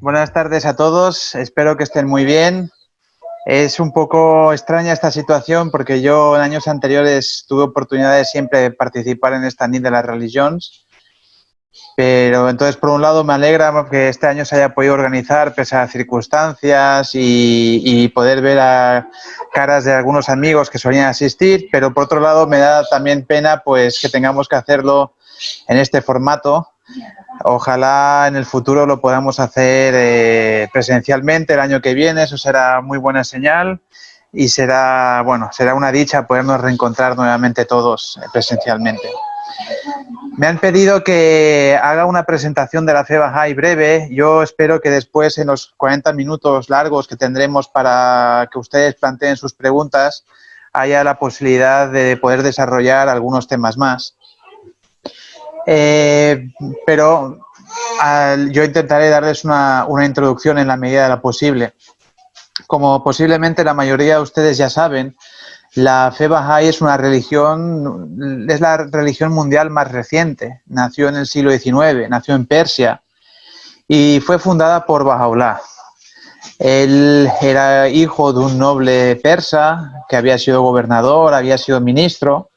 Buenas tardes a todos, espero que estén muy bien. Es un poco extraña esta situación porque yo en años anteriores tuve oportunidad de siempre participar en esta NIT de las Religions, pero entonces por un lado me alegra que este año se haya podido organizar pese a las circunstancias y poder ver a caras de algunos amigos que solían asistir, pero por otro lado me da también pena pues que tengamos que hacerlo en este formato. Ojalá en el futuro lo podamos hacer presencialmente el año que viene, eso será muy buena señal y será una dicha podernos reencontrar nuevamente todos presencialmente. Me han pedido que haga una presentación de la fe Bahá'í breve. Yo espero que después, en los 40 minutos largos que tendremos para que ustedes planteen sus preguntas, haya la posibilidad de poder desarrollar algunos temas más. Pero yo intentaré darles una introducción en la medida de lo posible. Como posiblemente la mayoría de ustedes ya saben, la fe Bahá'í es la religión mundial más reciente. Nació en el siglo XIX, nació en Persia y fue fundada por Baha'u'lláh. Él era hijo de un noble persa que había sido gobernador, había sido ministro,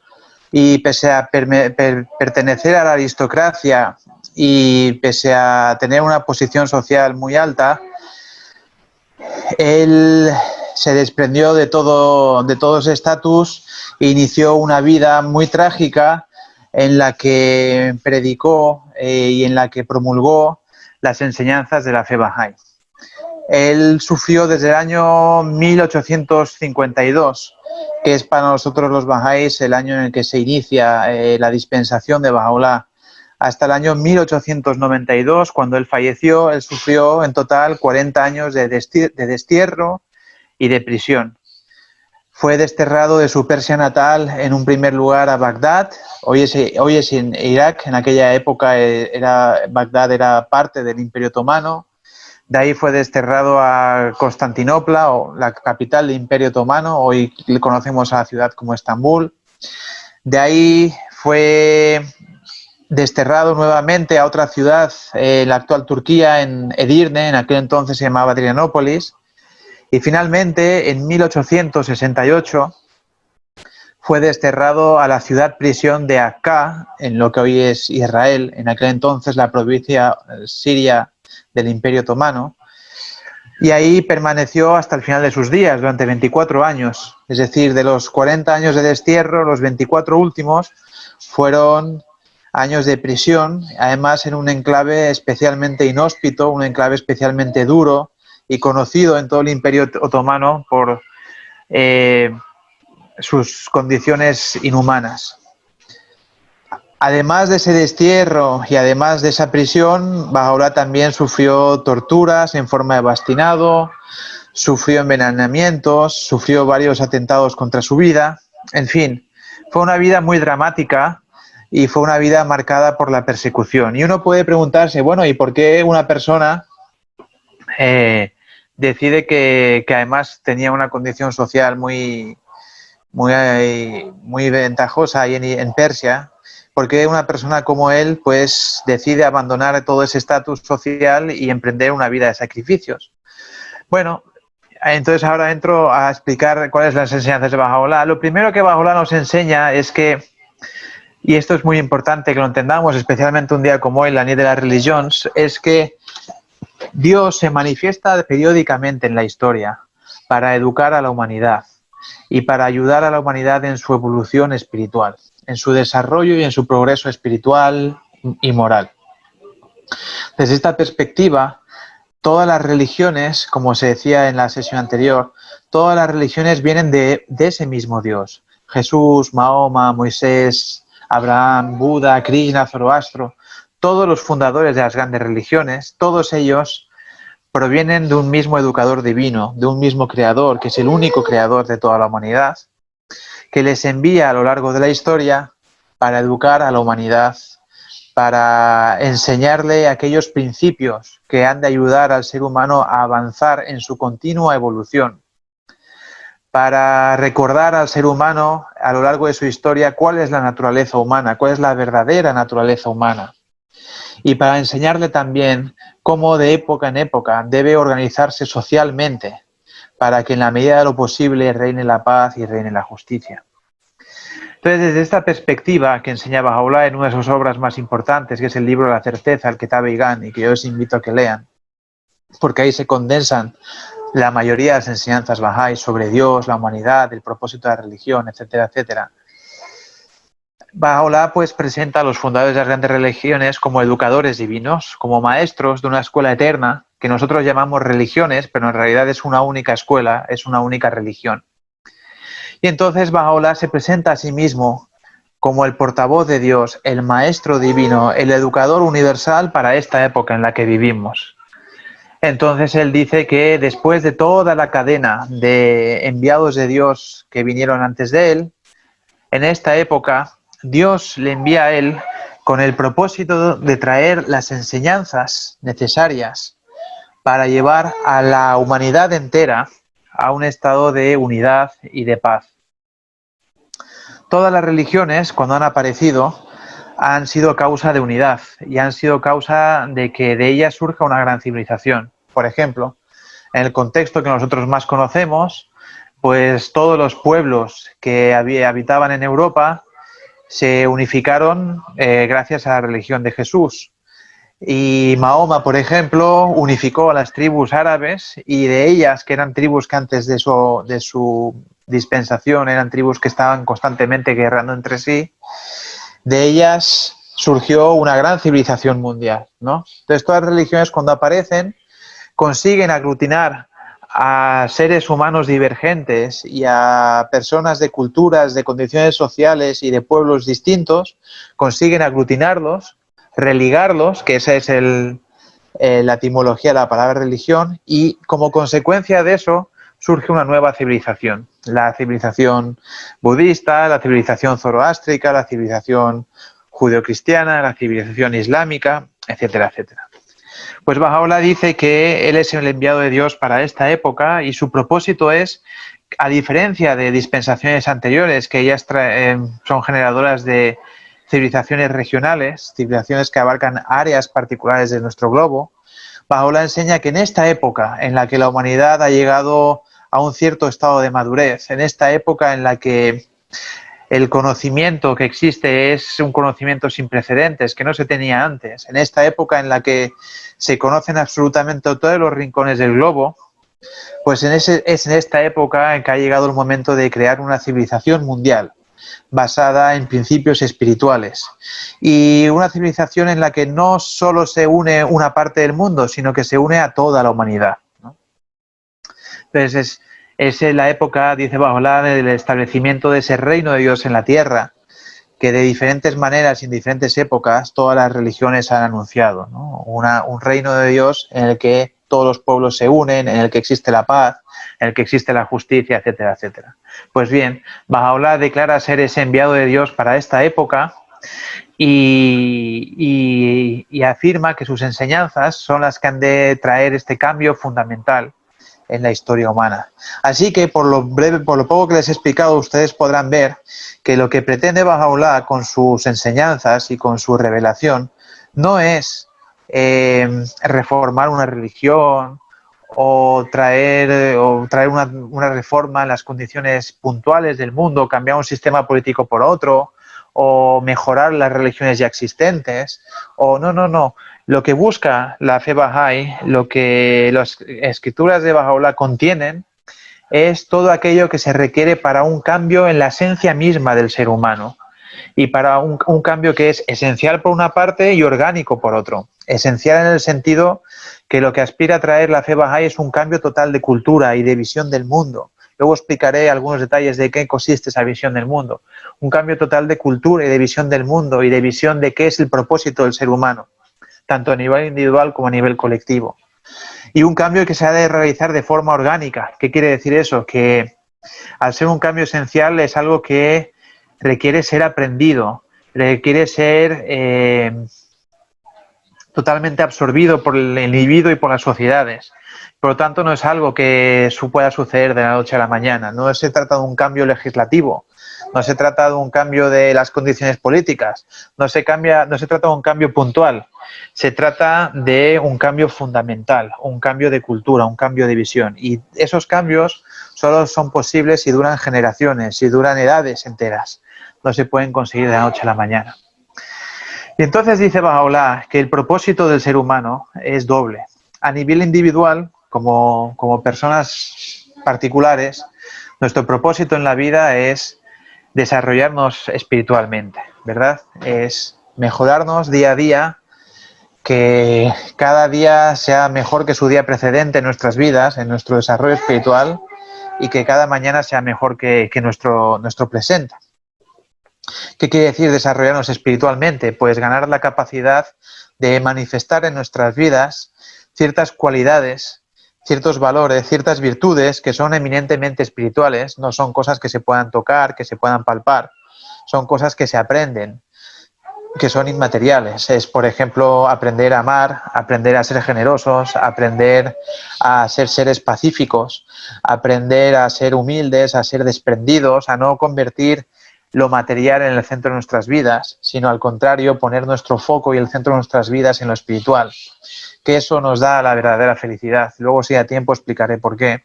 y pese a pertenecer a la aristocracia y pese a tener una posición social muy alta, él se desprendió de todo ese estatus e inició una vida muy trágica en la que predicó y en la que promulgó las enseñanzas de la fe Bahá'í. Él sufrió desde el año 1852, que es para nosotros los Bahá'ís el año en el que se inicia la dispensación de Baha'u'lláh, hasta el año 1892, cuando él falleció. Él sufrió en total 40 años de destierro y de prisión. Fue desterrado de su Persia natal en un primer lugar a Bagdad. Hoy es en Irak. En aquella época Bagdad era parte del Imperio Otomano. De ahí fue desterrado a Constantinopla, o la capital del Imperio Otomano. Hoy le conocemos a la ciudad como Estambul. De ahí fue desterrado nuevamente a otra ciudad, la actual Turquía, en Edirne, en aquel entonces se llamaba Adrianópolis. Y finalmente, en 1868, fue desterrado a la ciudad-prisión de Akka, en lo que hoy es Israel, en aquel entonces la provincia siria del Imperio Otomano, y ahí permaneció hasta el final de sus días, durante 24 años. Es decir, de los 40 años de destierro, los 24 últimos fueron años de prisión, además en un enclave especialmente inhóspito, un enclave especialmente duro y conocido en todo el Imperio Otomano por sus condiciones inhumanas. Además de ese destierro y además de esa prisión, Baha'u'lláh también sufrió torturas en forma de bastinado, sufrió envenenamientos, sufrió varios atentados contra su vida. En fin, fue una vida muy dramática y fue una vida marcada por la persecución. Y uno puede preguntarse, bueno, ¿y por qué una persona decide que además tenía una condición social muy ventajosa ahí en Persia? Porque una persona como él pues decide abandonar todo ese estatus social y emprender una vida de sacrificios. Bueno, entonces ahora entro a explicar cuáles son las enseñanzas de Baha'u'lláh. Lo primero que Baha'u'lláh nos enseña es que, y esto es muy importante que lo entendamos, especialmente un día como hoy, la Nit de las Religions, es que Dios se manifiesta periódicamente en la historia para educar a la humanidad y para ayudar a la humanidad en su evolución espiritual, en su desarrollo y en su progreso espiritual y moral. Desde esta perspectiva, todas las religiones, como se decía en la sesión anterior, todas las religiones vienen de ese mismo Dios. Jesús, Mahoma, Moisés, Abraham, Buda, Krishna, Zoroastro, todos los fundadores de las grandes religiones, todos ellos provienen de un mismo educador divino, de un mismo creador, que es el único creador de toda la humanidad, que les envía a lo largo de la historia para educar a la humanidad, para enseñarle aquellos principios que han de ayudar al ser humano a avanzar en su continua evolución, para recordar al ser humano a lo largo de su historia cuál es la naturaleza humana, cuál es la verdadera naturaleza humana. y para enseñarle también cómo de época en época debe organizarse socialmente para que en la medida de lo posible reine la paz y reine la justicia. Entonces, desde esta perspectiva que enseña Baha'u'lláh en una de sus obras más importantes, que es el libro La certeza, el Kitab Igan, y que yo os invito a que lean, porque ahí se condensan la mayoría de las enseñanzas Bahá'í sobre Dios, la humanidad, el propósito de la religión, etcétera, etcétera. Baha'u'lláh pues presenta a los fundadores de las grandes religiones como educadores divinos, como maestros de una escuela eterna que nosotros llamamos religiones, pero en realidad es una única escuela, es una única religión. Y entonces Baha'u'lláh se presenta a sí mismo como el portavoz de Dios, el maestro divino, el educador universal para esta época en la que vivimos. Entonces él dice que después de toda la cadena de enviados de Dios que vinieron antes de él, en esta época Dios le envía a él con el propósito de traer las enseñanzas necesarias para llevar a la humanidad entera a un estado de unidad y de paz. Todas las religiones, cuando han aparecido, han sido causa de unidad y han sido causa de que de ellas surja una gran civilización. Por ejemplo, en el contexto que nosotros más conocemos, pues todos los pueblos que habitaban en Europa se unificaron gracias a la religión de Jesús. Y Mahoma, por ejemplo, unificó a las tribus árabes y de ellas, que eran tribus que antes de su dispensación eran tribus que estaban constantemente guerrando entre sí, de ellas surgió una gran civilización mundial, ¿no? Entonces todas las religiones cuando aparecen consiguen aglutinar a seres humanos divergentes y a personas de culturas, de condiciones sociales y de pueblos distintos, consiguen aglutinarlos, religarlos, que esa es la etimología de la palabra religión, y como consecuencia de eso surge una nueva civilización. La civilización budista, la civilización zoroástrica, la civilización judeocristiana, la civilización islámica, etcétera, etcétera. Pues Baha'u'lláh dice que él es el enviado de Dios para esta época y su propósito es, a diferencia de dispensaciones anteriores, que ellas son generadoras de civilizaciones regionales, civilizaciones que abarcan áreas particulares de nuestro globo, Baha'u'lláh enseña que en esta época en la que la humanidad ha llegado a un cierto estado de madurez, en esta época en la que el conocimiento que existe es un conocimiento sin precedentes, que no se tenía antes, en esta época en la que se conocen absolutamente todos los rincones del globo, pues es en esta época en que ha llegado el momento de crear una civilización mundial basada en principios espirituales y una civilización en la que no solo se une una parte del mundo, sino que se une a toda la humanidad, ¿no? Entonces es la época, dice Baha'u'lláh, del establecimiento de ese reino de Dios en la tierra, que de diferentes maneras y en diferentes épocas todas las religiones han anunciado, ¿no? Un reino de Dios en el que todos los pueblos se unen, en el que existe la paz, en el que existe la justicia, etcétera, etcétera. Pues bien, Baha'u'lláh declara ser ese enviado de Dios para esta época y afirma que sus enseñanzas son las que han de traer este cambio fundamental en la historia humana. Así que por lo poco que les he explicado, ustedes podrán ver que lo que pretende Baha'u'lláh con sus enseñanzas y con su revelación no es reformar una religión o traer una reforma en las condiciones puntuales del mundo, cambiar un sistema político por otro, o mejorar las religiones ya existentes, o no. Lo que busca la fe Bahá'í, lo que las escrituras de Baha'u'lláh contienen, es todo aquello que se requiere para un cambio en la esencia misma del ser humano y para un cambio que es esencial por una parte y orgánico por otro. Esencial en el sentido que lo que aspira a traer la fe Bahá'í es un cambio total de cultura y de visión del mundo. Luego explicaré algunos detalles de qué consiste esa visión del mundo. Un cambio total de cultura y de visión del mundo y de visión de qué es el propósito del ser humano, tanto a nivel individual como a nivel colectivo. Y un cambio que se ha de realizar de forma orgánica. ¿Qué quiere decir eso? Que al ser un cambio esencial es algo que requiere ser aprendido, requiere ser totalmente absorbido por el individuo y por las sociedades. Por lo tanto, no es algo que pueda suceder de la noche a la mañana. No se trata de un cambio legislativo, no se trata de un cambio de las condiciones políticas, no se trata de un cambio puntual, se trata de un cambio fundamental, un cambio de cultura, un cambio de visión. Y esos cambios solo son posibles si duran generaciones, si duran edades enteras. No se pueden conseguir de la noche a la mañana. Y entonces dice Bahá'u'lláh que el propósito del ser humano es doble. A nivel individual, como personas particulares, nuestro propósito en la vida es desarrollarnos espiritualmente, ¿verdad? Es mejorarnos día a día, que cada día sea mejor que su día precedente en nuestras vidas, en nuestro desarrollo espiritual, y que cada mañana sea mejor que nuestro presente. ¿Qué quiere decir desarrollarnos espiritualmente? Pues ganar la capacidad de manifestar en nuestras vidas ciertas cualidades, ciertos valores, ciertas virtudes que son eminentemente espirituales, no son cosas que se puedan tocar, que se puedan palpar, son cosas que se aprenden, que son inmateriales. Es, por ejemplo, aprender a amar, aprender a ser generosos, aprender a ser seres pacíficos, aprender a ser humildes, a ser desprendidos, a no convertir lo material en el centro de nuestras vidas, sino al contrario, poner nuestro foco y el centro de nuestras vidas en lo espiritual, que eso nos da la verdadera felicidad. Luego, si hay tiempo, explicaré por qué.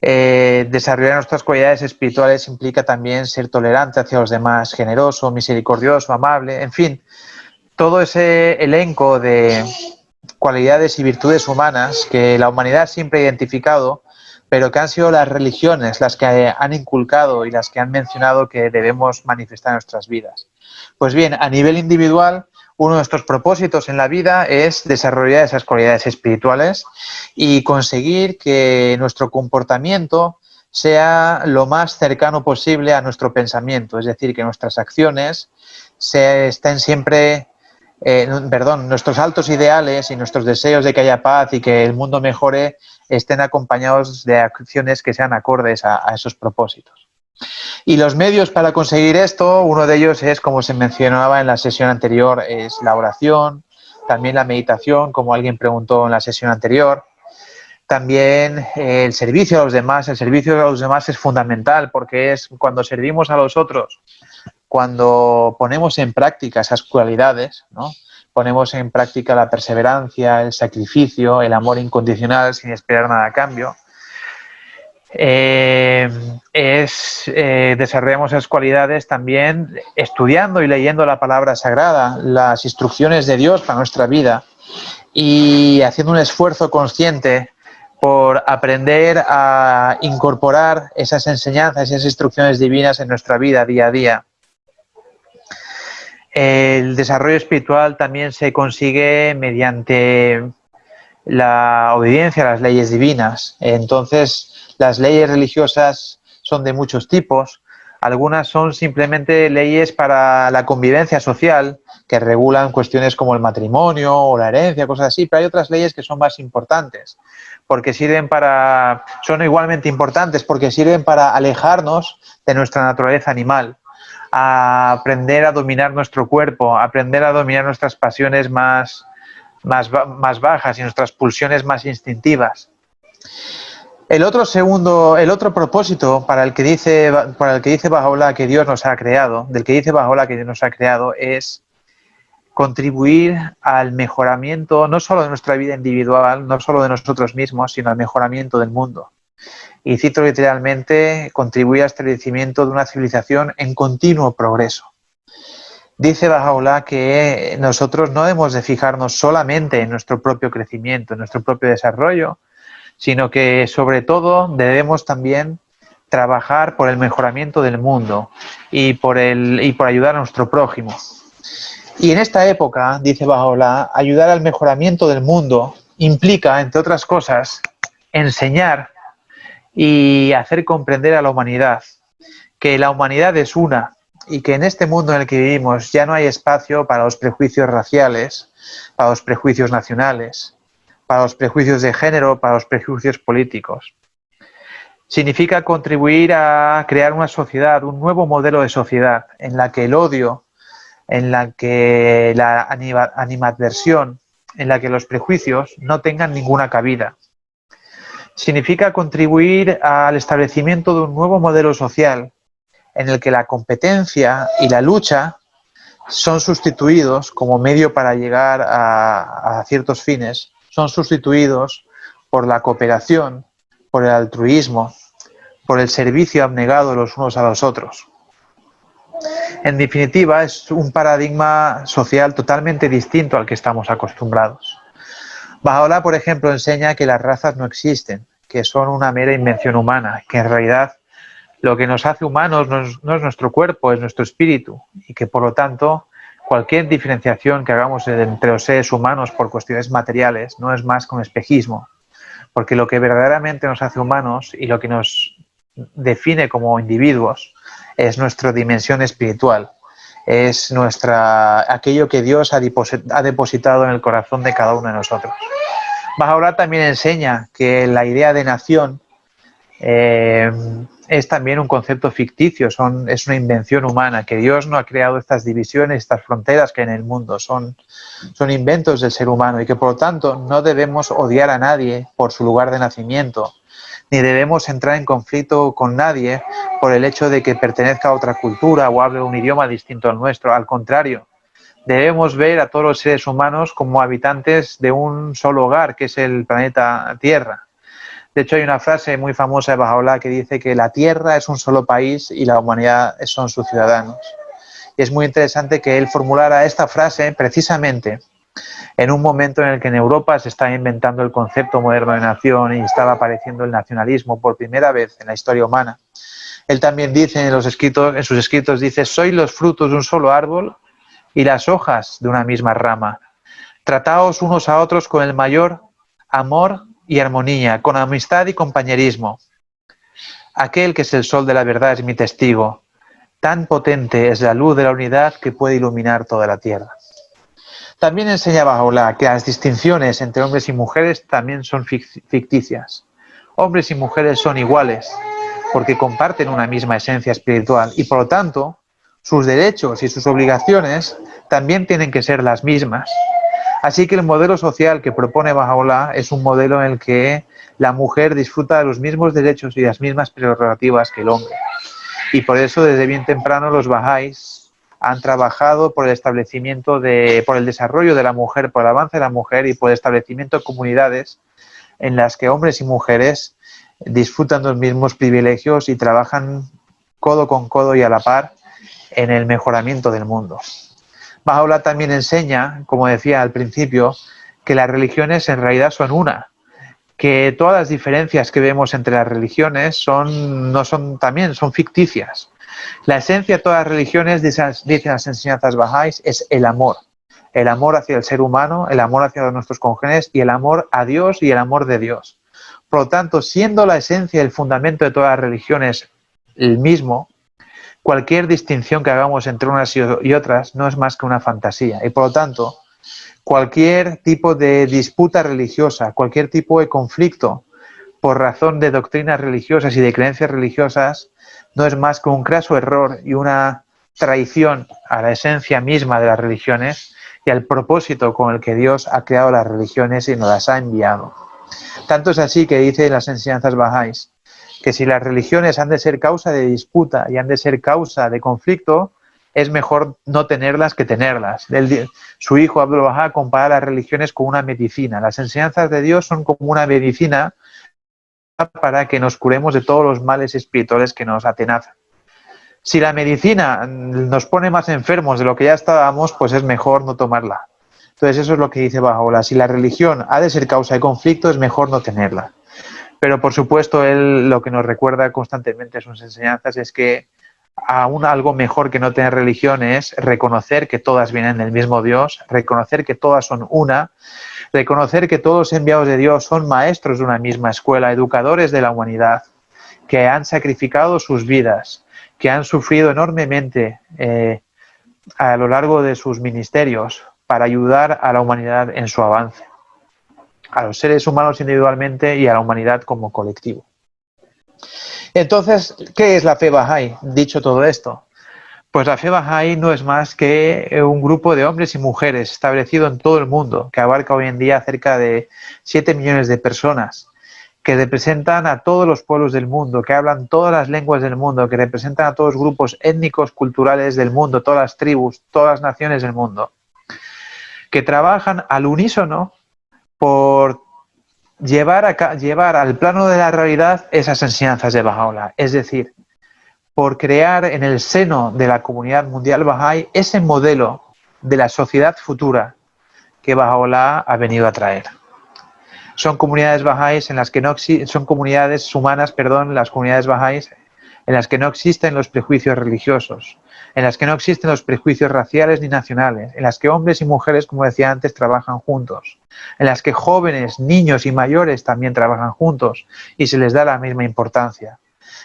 Desarrollar nuestras cualidades espirituales implica también ser tolerante hacia los demás, generoso, misericordioso, amable, en fin, todo ese elenco de cualidades y virtudes humanas que la humanidad siempre ha identificado, pero que han sido las religiones las que han inculcado y las que han mencionado que debemos manifestar en nuestras vidas. Pues bien, a nivel individual, uno de nuestros propósitos en la vida es desarrollar esas cualidades espirituales y conseguir que nuestro comportamiento sea lo más cercano posible a nuestro pensamiento, es decir, que nuestras acciones estén siempre, nuestros altos ideales y nuestros deseos de que haya paz y que el mundo mejore estén acompañados de acciones que sean acordes a esos propósitos. Y los medios para conseguir esto, uno de ellos es, como se mencionaba en la sesión anterior, es la oración, también la meditación, como alguien preguntó en la sesión anterior. También el servicio a los demás. El servicio a los demás es fundamental porque es cuando servimos a los otros, cuando ponemos en práctica esas cualidades, ¿no? Ponemos en práctica la perseverancia, el sacrificio, el amor incondicional sin esperar nada a cambio. Desarrollamos esas cualidades también estudiando y leyendo la palabra sagrada, las instrucciones de Dios para nuestra vida y haciendo un esfuerzo consciente por aprender a incorporar esas enseñanzas, esas instrucciones divinas en nuestra vida día a día. El desarrollo espiritual también se consigue mediante la obediencia a las leyes divinas. Entonces, las leyes religiosas son de muchos tipos. Algunas son simplemente leyes para la convivencia social, que regulan cuestiones como el matrimonio o la herencia, cosas así, pero hay otras leyes que son más importantes, porque son igualmente importantes, porque sirven para alejarnos de nuestra naturaleza animal, a aprender a dominar nuestro cuerpo, a aprender a dominar nuestras pasiones más bajas y nuestras pulsiones más instintivas. El otro propósito para el que dice Bahá'u'lláh que Dios nos ha creado, es contribuir al mejoramiento no solo de nuestra vida individual, no solo de nosotros mismos, sino al mejoramiento del mundo. Y cito literalmente, contribuir al establecimiento de una civilización en continuo progreso. Dice Bahá'u'lláh que nosotros no debemos de fijarnos solamente en nuestro propio crecimiento, en nuestro propio desarrollo, sino que sobre todo debemos también trabajar por el mejoramiento del mundo y por ayudar a nuestro prójimo. Y en esta época, dice Bahá'u'lláh, ayudar al mejoramiento del mundo implica, entre otras cosas, enseñar y hacer comprender a la humanidad que la humanidad es una y que en este mundo en el que vivimos ya no hay espacio para los prejuicios raciales, para los prejuicios nacionales, para los prejuicios de género, para los prejuicios políticos. Significa contribuir a crear una sociedad, un nuevo modelo de sociedad, en la que el odio, en la que la animadversión, en la que los prejuicios no tengan ninguna cabida. Significa contribuir al establecimiento de un nuevo modelo social, en el que la competencia y la lucha son sustituidos como medio para llegar a ciertos fines, son sustituidos por la cooperación, por el altruismo, por el servicio abnegado los unos a los otros. En definitiva, es un paradigma social totalmente distinto al que estamos acostumbrados. Baha'u'lláh, por ejemplo, enseña que las razas no existen, que son una mera invención humana, que en realidad lo que nos hace humanos no es nuestro cuerpo, es nuestro espíritu, y que por lo tanto cualquier diferenciación que hagamos entre los seres humanos por cuestiones materiales no es más que un espejismo, porque lo que verdaderamente nos hace humanos y lo que nos define como individuos es nuestra dimensión espiritual, es aquello que Dios ha depositado en el corazón de cada uno de nosotros. Baha'u'lláh también enseña que la idea de nación es también un concepto ficticio, es una invención humana, que Dios no ha creado estas divisiones, estas fronteras que hay en el mundo, son inventos del ser humano, y que por lo tanto no debemos odiar a nadie por su lugar de nacimiento, ni debemos entrar en conflicto con nadie por el hecho de que pertenezca a otra cultura o hable un idioma distinto al nuestro. Al contrario, debemos ver a todos los seres humanos como habitantes de un solo hogar, que es el planeta Tierra. De hecho, hay una frase muy famosa de Baha'u'lláh que dice que la Tierra es un solo país y la humanidad son sus ciudadanos. Y es muy interesante que él formulara esta frase precisamente en un momento en el que en Europa se está inventando el concepto moderno de nación y estaba apareciendo el nacionalismo por primera vez en la historia humana. Él también dice en sus escritos, dice: sois los frutos de un solo árbol y las hojas de una misma rama. Trataos unos a otros con el mayor amor y armonía, con amistad y compañerismo. Aquel que es el sol de la verdad es mi testigo. Tan potente es la luz de la unidad que puede iluminar toda la tierra. También enseña Baha'u'lláh que las distinciones entre hombres y mujeres también son ficticias. Hombres y mujeres son iguales porque comparten una misma esencia espiritual y por lo tanto sus derechos y sus obligaciones también tienen que ser las mismas. Así que el modelo social que propone Baha'u'lláh es un modelo en el que la mujer disfruta de los mismos derechos y las mismas prerrogativas que el hombre. Y por eso desde bien temprano los bahá'ís han trabajado por el desarrollo de la mujer, por el avance de la mujer y por el establecimiento de comunidades en las que hombres y mujeres disfrutan de los mismos privilegios y trabajan codo con codo y a la par en el mejoramiento del mundo. Baha'u'lláh también enseña, como decía al principio, que las religiones en realidad son una, que todas las diferencias que vemos entre las religiones son ficticias. La esencia de todas las religiones, dicen las enseñanzas bahá'ís, es el amor hacia el ser humano, el amor hacia nuestros congéneres y el amor a Dios y el amor de Dios. Por lo tanto, siendo la esencia y el fundamento de todas las religiones el mismo, cualquier distinción que hagamos entre unas y otras no es más que una fantasía. Y por lo tanto, cualquier tipo de disputa religiosa, cualquier tipo de conflicto por razón de doctrinas religiosas y de creencias religiosas, no es más que un craso error y una traición a la esencia misma de las religiones y al propósito con el que Dios ha creado las religiones y nos las ha enviado. Tanto es así que dice en las enseñanzas bahá'ís que si las religiones han de ser causa de disputa y han de ser causa de conflicto, es mejor no tenerlas que tenerlas. Su hijo Abdul Bahá compara las religiones con una medicina. Las enseñanzas de Dios son como una medicina para que nos curemos de todos los males espirituales que nos atenazan. Si la medicina nos pone más enfermos de lo que ya estábamos, pues es mejor no tomarla. Entonces eso es lo que dice Baha'u'lláh. Si la religión ha de ser causa de conflicto, es mejor no tenerla. Pero por supuesto, él lo que nos recuerda constantemente en sus enseñanzas es que aún algo mejor que no tener religión es reconocer que todas vienen del mismo Dios, reconocer que todas son una, reconocer que todos los enviados de Dios son maestros de una misma escuela, educadores de la humanidad, que han sacrificado sus vidas, que han sufrido enormemente a lo largo de sus ministerios para ayudar a la humanidad en su avance, a los seres humanos individualmente y a la humanidad como colectivo. Entonces, ¿qué es la fe bahá'í? Dicho todo esto, pues la fe bahá'í no es más que un grupo de hombres y mujeres establecido en todo el mundo, que abarca hoy en día cerca de 7 millones de personas, que representan a todos los pueblos del mundo, que hablan todas las lenguas del mundo, que representan a todos los grupos étnicos, culturales del mundo, todas las tribus, todas las naciones del mundo, que trabajan al unísono por llevar al plano de la realidad esas enseñanzas de Baha'u'lláh, es decir, por crear en el seno de la comunidad mundial Bahá'í ese modelo de la sociedad futura que Baha'u'lláh ha venido a traer. Son comunidades bahá'ís en las que no son comunidades humanas, perdón, las comunidades bahá'ís en las que no existen los prejuicios religiosos, en las que no existen los prejuicios raciales ni nacionales, en las que hombres y mujeres, como decía antes, trabajan juntos, en las que jóvenes, niños y mayores también trabajan juntos y se les da la misma importancia,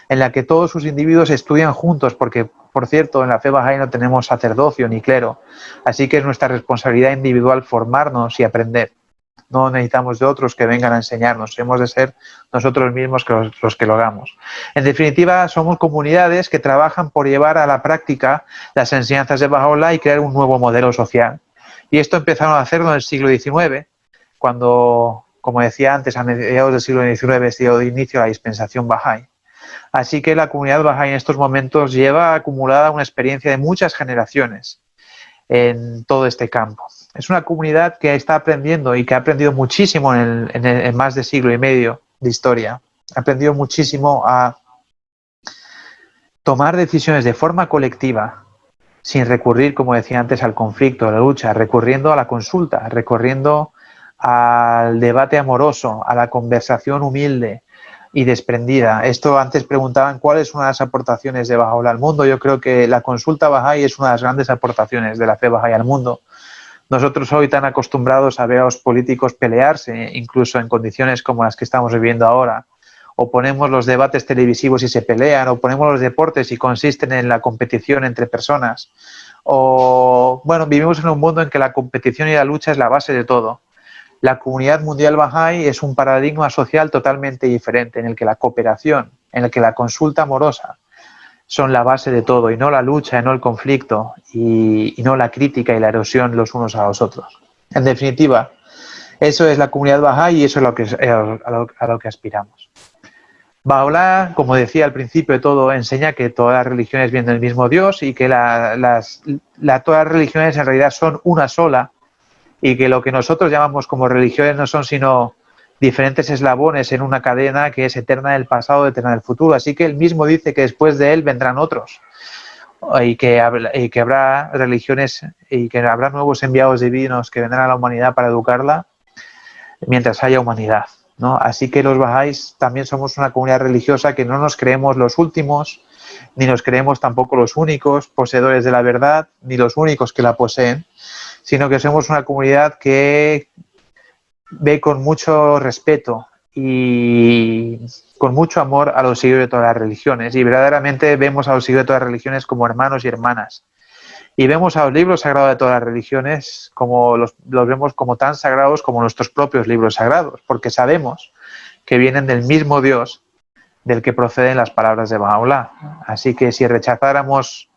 en la que todos sus individuos estudian juntos, porque, por cierto, en la fe bahá'í no tenemos sacerdocio ni clero, así que es nuestra responsabilidad individual formarnos y aprender. No necesitamos de otros que vengan a enseñarnos, hemos de ser nosotros mismos los que lo hagamos. En definitiva, somos comunidades que trabajan por llevar a la práctica las enseñanzas de Baha'u'lláh y crear un nuevo modelo social. Y esto empezaron a hacerlo en el siglo XIX, cuando, como decía antes, a mediados del siglo XIX se dio inicio a la dispensación Bahá'í. Así que la comunidad Bahá'í en estos momentos lleva acumulada una experiencia de muchas generaciones en todo este campo. Es una comunidad que está aprendiendo y que ha aprendido muchísimo en más de siglo y medio de historia. Ha aprendido muchísimo a tomar decisiones de forma colectiva, sin recurrir, como decía antes, al conflicto, a la lucha, recurriendo a la consulta, recurriendo al debate amoroso, a la conversación humilde y desprendida. Esto antes preguntaban cuál es una de las aportaciones de Baha'u'lláh al mundo. Yo creo que la consulta Bahá'í es una de las grandes aportaciones de la fe Bahá'í al mundo. Nosotros hoy tan acostumbrados a ver a los políticos pelearse, incluso en condiciones como las que estamos viviendo ahora, o ponemos los debates televisivos y se pelean, o ponemos los deportes y consisten en la competición entre personas, o bueno, vivimos en un mundo en que la competición y la lucha es la base de todo. La comunidad mundial Bahá'í es un paradigma social totalmente diferente, en el que la cooperación, en el que la consulta amorosa son la base de todo, y no la lucha, y no el conflicto, y no la crítica y la erosión los unos a los otros. En definitiva, eso es la comunidad Bahá'í y eso es a lo que aspiramos. Baha'u'lláh, como decía al principio de todo, enseña que todas las religiones vienen del mismo Dios y que todas las religiones en realidad son una sola, y que lo que nosotros llamamos como religiones no son sino diferentes eslabones en una cadena que es eterna del pasado, eterna del futuro. Así que él mismo dice que después de él vendrán otros y que habrá religiones y que habrá nuevos enviados divinos que vendrán a la humanidad para educarla mientras haya humanidad, ¿no? Así que los bahá'ís también somos una comunidad religiosa que no nos creemos los últimos, ni nos creemos tampoco los únicos poseedores de la verdad, ni los únicos que la poseen, sino que somos una comunidad que ve con mucho respeto y con mucho amor a los seguidores de todas las religiones, y verdaderamente vemos a los seguidores de todas las religiones como hermanos y hermanas, y vemos a los libros sagrados de todas las religiones como los vemos como tan sagrados como nuestros propios libros sagrados, porque sabemos que vienen del mismo Dios del que proceden las palabras de Baha'u'lláh. Así que si rechazáramos,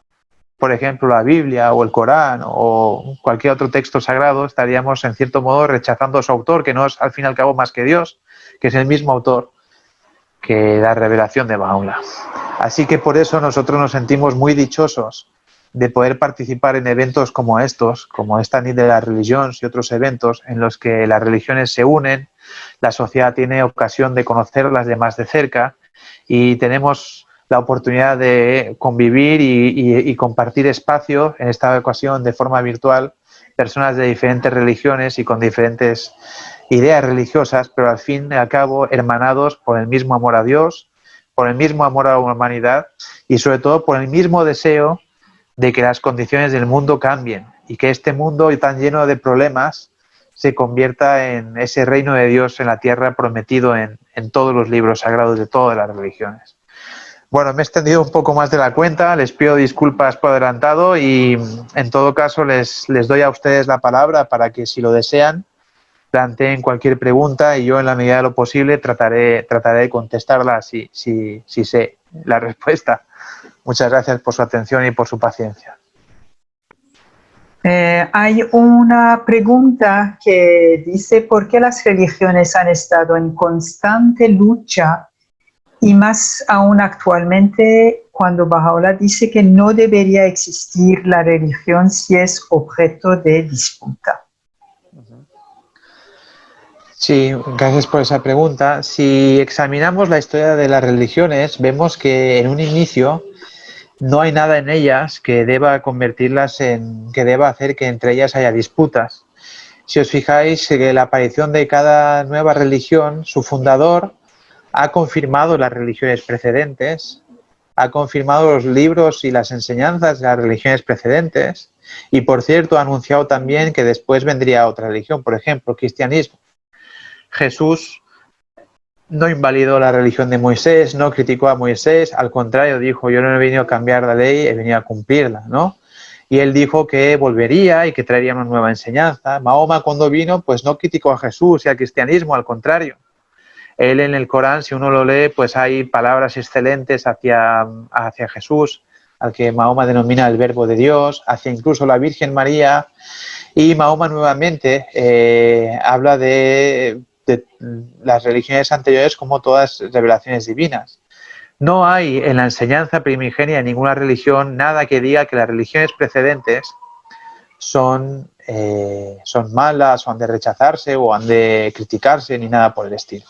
por ejemplo, la Biblia o el Corán o cualquier otro texto sagrado, estaríamos en cierto modo rechazando a su autor, que no es al fin y al cabo más que Dios, que es el mismo autor que la revelación de Baha'u'lláh. Así que por eso nosotros nos sentimos muy dichosos de poder participar en eventos como estos, como esta Nit de las Religions y otros eventos en los que las religiones se unen, la sociedad tiene ocasión de conocerlas de más de cerca y tenemos la oportunidad de convivir y compartir espacio, en esta ocasión de forma virtual, personas de diferentes religiones y con diferentes ideas religiosas, pero al fin y al cabo hermanados por el mismo amor a Dios, por el mismo amor a la humanidad y sobre todo por el mismo deseo de que las condiciones del mundo cambien y que este mundo tan lleno de problemas se convierta en ese reino de Dios en la tierra prometido en todos los libros sagrados de todas las religiones. Bueno, me he extendido un poco más de la cuenta, les pido disculpas por adelantado y en todo caso les doy a ustedes la palabra para que, si lo desean, planteen cualquier pregunta y yo, en la medida de lo posible, trataré de contestarla si sé la respuesta. Muchas gracias por su atención y por su paciencia. Hay una pregunta que dice ¿por qué las religiones han estado en constante lucha y más aún actualmente cuando Baha'u'lláh dice que no debería existir la religión si es objeto de disputa? Sí, gracias por esa pregunta. Si examinamos la historia de las religiones, vemos que en un inicio no hay nada en ellas que deba convertirlas que deba hacer que entre ellas haya disputas. Si os fijáis, que la aparición de cada nueva religión, su fundador ha confirmado las religiones precedentes, ha confirmado los libros y las enseñanzas de las religiones precedentes, y por cierto ha anunciado también que después vendría otra religión, por ejemplo, el cristianismo. Jesús no invalidó la religión de Moisés, no criticó a Moisés, al contrario dijo, yo no he venido a cambiar la ley, he venido a cumplirla, ¿no? Y él dijo que volvería y que traería una nueva enseñanza. Mahoma cuando vino, pues no criticó a Jesús y al cristianismo, al contrario. Él en el Corán, si uno lo lee, pues hay palabras excelentes hacia Jesús, al que Mahoma denomina el verbo de Dios, hacia incluso la Virgen María, y Mahoma nuevamente habla de las religiones anteriores como todas revelaciones divinas. No hay en la enseñanza primigenia de ninguna religión nada que diga que las religiones precedentes son malas o han de rechazarse o han de criticarse ni nada por el estilo.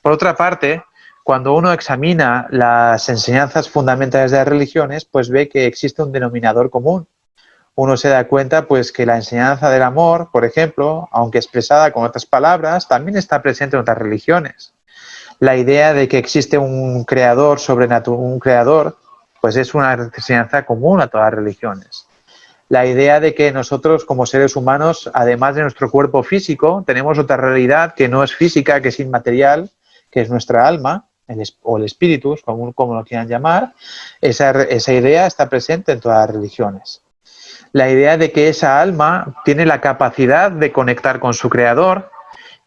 Por otra parte, cuando uno examina las enseñanzas fundamentales de las religiones, pues ve que existe un denominador común. Uno se da cuenta pues que la enseñanza del amor, por ejemplo, aunque expresada con otras palabras, también está presente en otras religiones. La idea de que existe un creador sobrenatural, un creador, pues es una enseñanza común a todas las religiones. La idea de que nosotros como seres humanos, además de nuestro cuerpo físico, tenemos otra realidad que no es física, que es inmaterial, que es nuestra alma, o el espíritu, como lo quieran llamar. Esa idea está presente en todas las religiones. La idea de que esa alma tiene la capacidad de conectar con su creador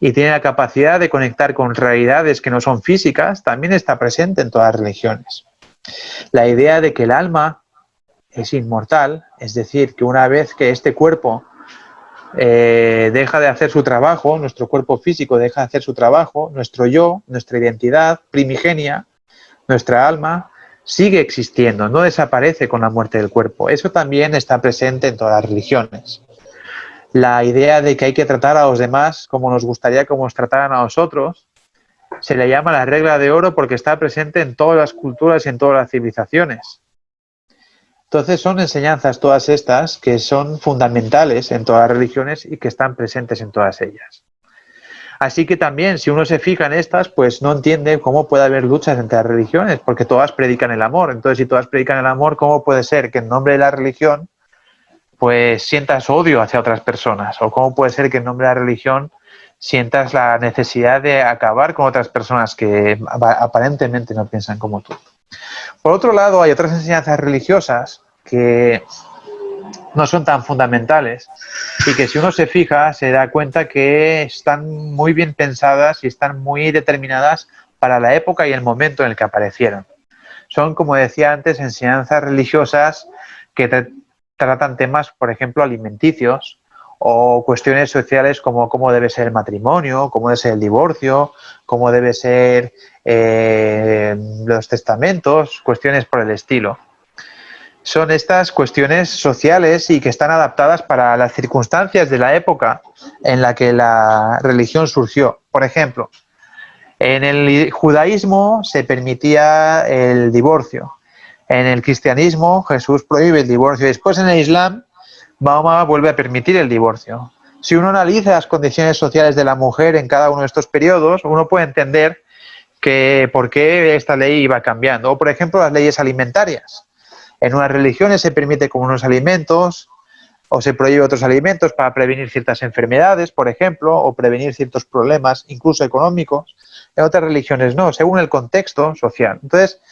y tiene la capacidad de conectar con realidades que no son físicas también está presente en todas las religiones. La idea de que el alma es inmortal, es decir, que una vez que este cuerpo deja de hacer su trabajo, nuestro cuerpo físico deja de hacer su trabajo, nuestro yo, nuestra identidad primigenia, nuestra alma, sigue existiendo, no desaparece con la muerte del cuerpo. Eso también está presente en todas las religiones. La idea de que hay que tratar a los demás como nos gustaría que nos trataran a nosotros, se le llama la regla de oro porque está presente en todas las culturas y en todas las civilizaciones. Entonces son enseñanzas todas estas que son fundamentales en todas las religiones y que están presentes en todas ellas. Así que también, si uno se fija en estas, pues no entiende cómo puede haber luchas entre las religiones, porque todas predican el amor. Entonces, si todas predican el amor, ¿cómo puede ser que en nombre de la religión pues sientas odio hacia otras personas? ¿O cómo puede ser que en nombre de la religión sientas la necesidad de acabar con otras personas que aparentemente no piensan como tú? Por otro lado, hay otras enseñanzas religiosas que no son tan fundamentales y que si uno se fija se da cuenta que están muy bien pensadas y están muy determinadas para la época y el momento en el que aparecieron. Son, como decía antes, enseñanzas religiosas que tratan temas, por ejemplo, alimenticios o cuestiones sociales como cómo debe ser el matrimonio, cómo debe ser el divorcio, cómo debe ser los testamentos, cuestiones por el estilo. Son estas cuestiones sociales y que están adaptadas para las circunstancias de la época en la que la religión surgió. Por ejemplo, en el judaísmo se permitía el divorcio. En el cristianismo Jesús prohíbe el divorcio. Después en el Islam Mahoma vuelve a permitir el divorcio. Si uno analiza las condiciones sociales de la mujer en cada uno de estos periodos, uno puede entender que por qué esta ley iba cambiando. O por ejemplo las leyes alimentarias. En unas religiones se permite comer unos alimentos o se prohíbe otros alimentos para prevenir ciertas enfermedades, por ejemplo, o prevenir ciertos problemas, incluso económicos. En otras religiones no, según el contexto social. Entonces,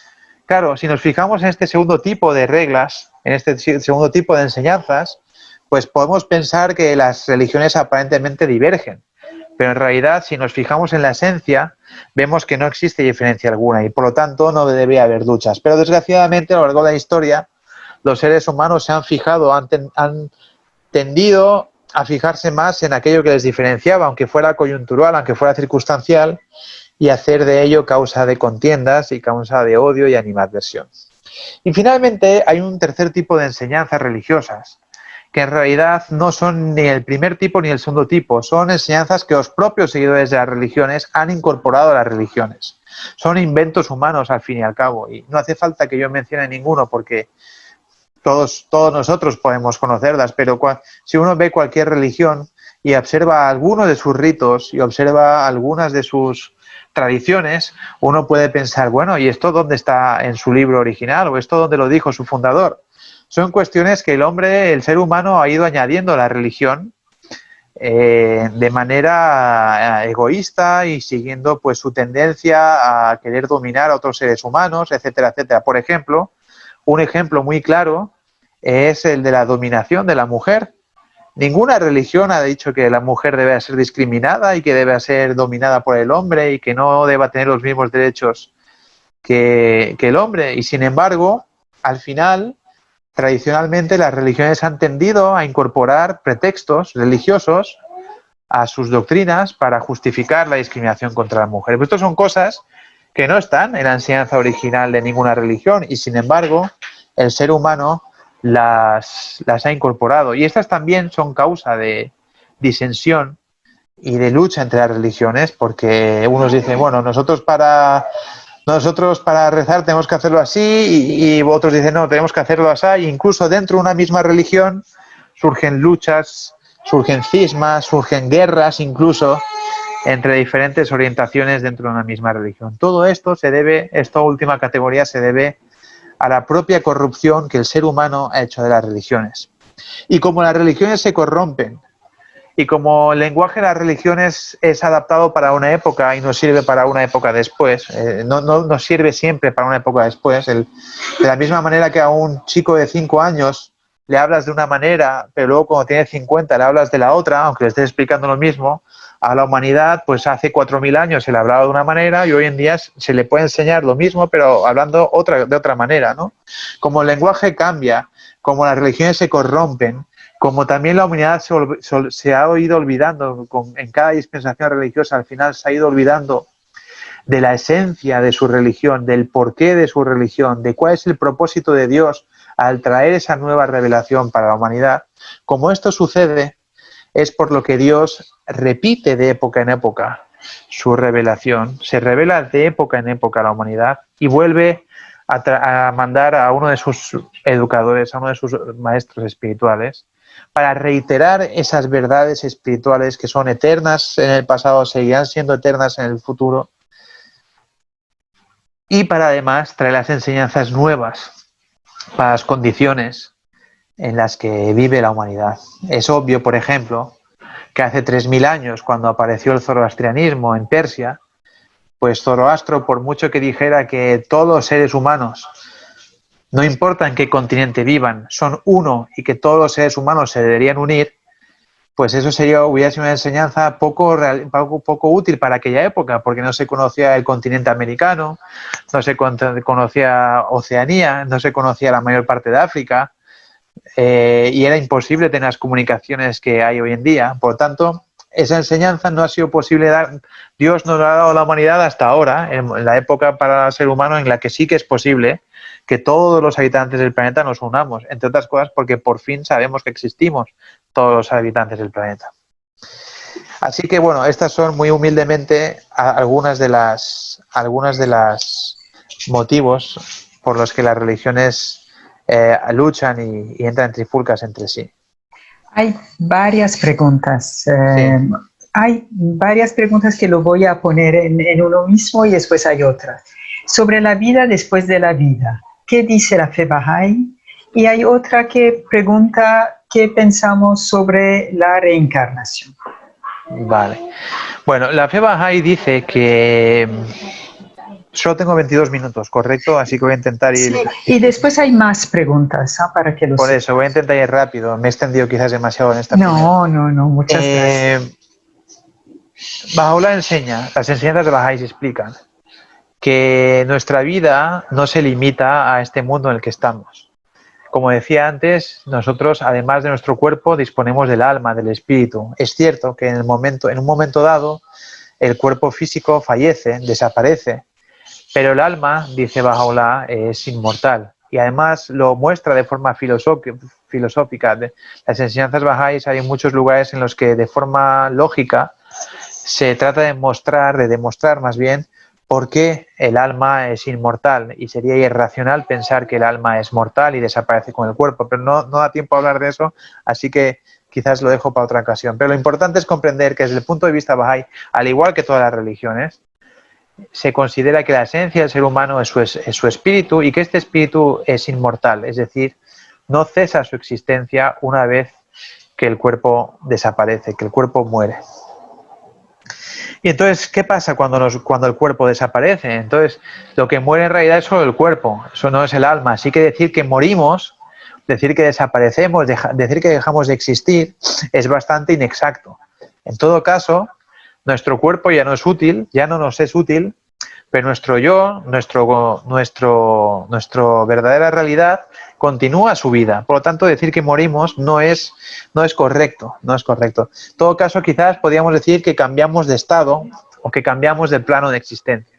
claro, si nos fijamos en este segundo tipo de reglas, en este segundo tipo de enseñanzas, pues podemos pensar que las religiones aparentemente divergen. Pero en realidad, si nos fijamos en la esencia, vemos que no existe diferencia alguna y por lo tanto no debería haber luchas. Pero desgraciadamente, a lo largo de la historia, los seres humanos se han fijado, han tendido a fijarse más en aquello que les diferenciaba, aunque fuera coyuntural, aunque fuera circunstancial, y hacer de ello causa de contiendas y causa de odio y animadversión. Y finalmente hay un tercer tipo de enseñanzas religiosas, que en realidad no son ni el primer tipo ni el segundo tipo, son enseñanzas que los propios seguidores de las religiones han incorporado a las religiones. Son inventos humanos al fin y al cabo, y no hace falta que yo mencione ninguno porque todos nosotros podemos conocerlas, pero si uno ve cualquier religión y observa algunos de sus ritos y observa algunas de sus tradiciones, uno puede pensar, bueno, ¿y esto dónde está en su libro original? ¿O esto dónde lo dijo su fundador? Son cuestiones que el ser humano ha ido añadiendo a la religión de manera egoísta y siguiendo pues su tendencia a querer dominar a otros seres humanos, etcétera, etcétera. Por ejemplo, un ejemplo muy claro es el de la dominación de la mujer. Ninguna religión ha dicho que la mujer debe ser discriminada y que debe ser dominada por el hombre y que no deba tener los mismos derechos que el hombre. Y sin embargo, al final, tradicionalmente las religiones han tendido a incorporar pretextos religiosos a sus doctrinas para justificar la discriminación contra la mujer. Pero estas son cosas que no están en la enseñanza original de ninguna religión y sin embargo el ser humano las ha incorporado. Y estas también son causa de disensión y de lucha entre las religiones, porque unos dicen, bueno, nosotros para rezar tenemos que hacerlo así y otros dicen, no, tenemos que hacerlo así. E incluso dentro de una misma religión surgen luchas, surgen cismas, surgen guerras incluso entre diferentes orientaciones dentro de una misma religión. Todo esto esta última categoría se debe a la propia corrupción que el ser humano ha hecho de las religiones. Y como las religiones se corrompen, y como el lenguaje de las religiones es adaptado para una época y no sirve para una época después, no sirve siempre para una época después, de la misma manera que a un chico de 5 años le hablas de una manera, pero luego cuando tiene 50 le hablas de la otra, aunque le estés explicando lo mismo, a la humanidad, pues hace 4.000 años se le hablaba de una manera y hoy en día se le puede enseñar lo mismo, pero hablando de otra manera, ¿no? Como el lenguaje cambia, como las religiones se corrompen, como también la humanidad se ha ido olvidando, en cada dispensación religiosa al final se ha ido olvidando de la esencia de su religión, del porqué de su religión, de cuál es el propósito de Dios al traer esa nueva revelación para la humanidad. Como esto sucede, es por lo que Dios repite de época en época su revelación, se revela de época en época a la humanidad y vuelve a mandar a uno de sus educadores, a uno de sus maestros espirituales, para reiterar esas verdades espirituales que son eternas en el pasado, seguirán siendo eternas en el futuro, y para además traer las enseñanzas nuevas para las condiciones en las que vive la humanidad. Es obvio, por ejemplo, que hace 3.000 años, cuando apareció el zoroastrianismo en Persia, pues Zoroastro, por mucho que dijera que todos los seres humanos, no importa en qué continente vivan, son uno y que todos los seres humanos se deberían unir, pues eso hubiera sido una enseñanza poco útil para aquella época, porque no se conocía el continente americano, no se conocía Oceanía, no se conocía la mayor parte de África, y era imposible tener las comunicaciones que hay hoy en día. Por tanto, esa enseñanza no ha sido posible dar. Dios nos la ha dado a la humanidad hasta ahora, en la época para el ser humano en la que sí que es posible que todos los habitantes del planeta nos unamos, entre otras cosas porque por fin sabemos que existimos todos los habitantes del planeta. Así que bueno, estas son muy humildemente algunas de las motivos por los que las religiones luchan y entran en trifulcas entre sí. Hay varias preguntas. Sí. Hay varias preguntas que lo voy a poner en uno mismo y después hay otra. Sobre la vida después de la vida. ¿Qué dice la fe Bahá'í? Y hay otra que pregunta qué pensamos sobre la reencarnación. Vale. Bueno, la fe Bahá'í dice que solo tengo 22 minutos, ¿correcto? Así que voy a intentar ir... Sí, y después hay más preguntas, ¿ah? Para que lo Por sepan. eso, voy a intentar ir rápido. Me he extendido quizás demasiado en esta No, muchas gracias. Baha'u'lláh enseña, las enseñanzas de Bahá'í explican que nuestra vida no se limita a este mundo en el que estamos. Como decía antes, nosotros, además de nuestro cuerpo, disponemos del alma, del espíritu. Es cierto que en un momento dado, el cuerpo físico fallece, desaparece, pero el alma, dice Baha'u'lláh, es inmortal. Y además lo muestra de forma filosófica. Las enseñanzas bahá'ís, hay muchos lugares en los que de forma lógica se trata de demostrar más bien por qué el alma es inmortal, y sería irracional pensar que el alma es mortal y desaparece con el cuerpo, pero no da tiempo a hablar de eso, así que quizás lo dejo para otra ocasión. Pero lo importante es comprender que desde el punto de vista bahá'í, al igual que todas las religiones, se considera que la esencia del ser humano es su espíritu, y que este espíritu es inmortal, es decir, no cesa su existencia una vez que el cuerpo desaparece, que el cuerpo muere. Y entonces, ¿qué pasa cuando el cuerpo desaparece? Entonces, lo que muere en realidad es solo el cuerpo, eso no es el alma. Así que decir que morimos, decir que desaparecemos, decir que dejamos de existir, es bastante inexacto. En todo caso, nuestro cuerpo ya no es útil, ya no nos es útil, pero nuestro yo, nuestra verdadera realidad continúa su vida. Por lo tanto, decir que morimos no es correcto, no es correcto. En todo caso, quizás podríamos decir que cambiamos de estado o que cambiamos de plano de existencia.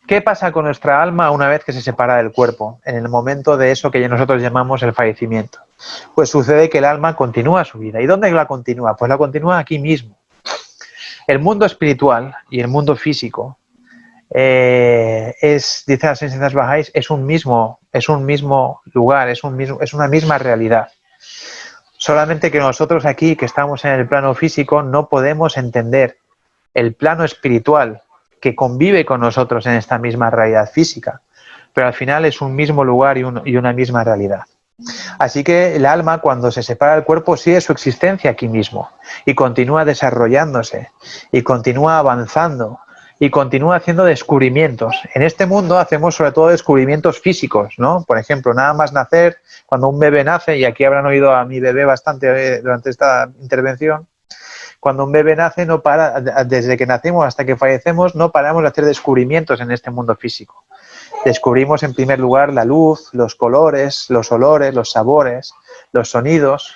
¿Qué pasa con nuestra alma una vez que se separa del cuerpo, en el momento de eso que nosotros llamamos el fallecimiento? Pues sucede que el alma continúa su vida. ¿Y dónde la continúa? Pues la continúa aquí mismo. El mundo espiritual y el mundo físico dice las enseñanzas bahá'ís, es un mismo lugar, es una misma realidad. Solamente que nosotros aquí, que estamos en el plano físico, no podemos entender el plano espiritual que convive con nosotros en esta misma realidad física, pero al final es un mismo lugar y una misma realidad. Así que el alma, cuando se separa del cuerpo, sigue su existencia aquí mismo y continúa desarrollándose y continúa avanzando y continúa haciendo descubrimientos. En este mundo hacemos sobre todo descubrimientos físicos, ¿no? Por ejemplo, nada más nacer, cuando un bebé nace, y aquí habrán oído a mi bebé bastante durante esta intervención, cuando un bebé nace, no para, desde que nacemos hasta que fallecemos, no paramos de hacer descubrimientos en este mundo físico. Descubrimos en primer lugar la luz, los colores, los olores, los sabores, los sonidos.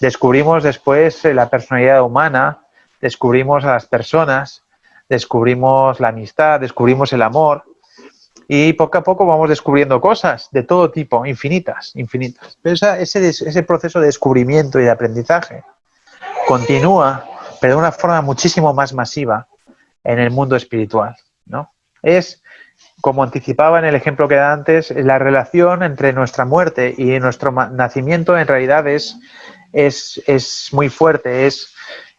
Descubrimos después la personalidad humana, descubrimos a las personas, descubrimos la amistad, descubrimos el amor, y poco a poco vamos descubriendo cosas de todo tipo, infinitas. Pero ese proceso de descubrimiento y de aprendizaje continúa, pero de una forma muchísimo más masiva en el mundo espiritual, ¿no? Es, como anticipaba en el ejemplo que da antes, la relación entre nuestra muerte y nuestro nacimiento en realidad es muy fuerte, es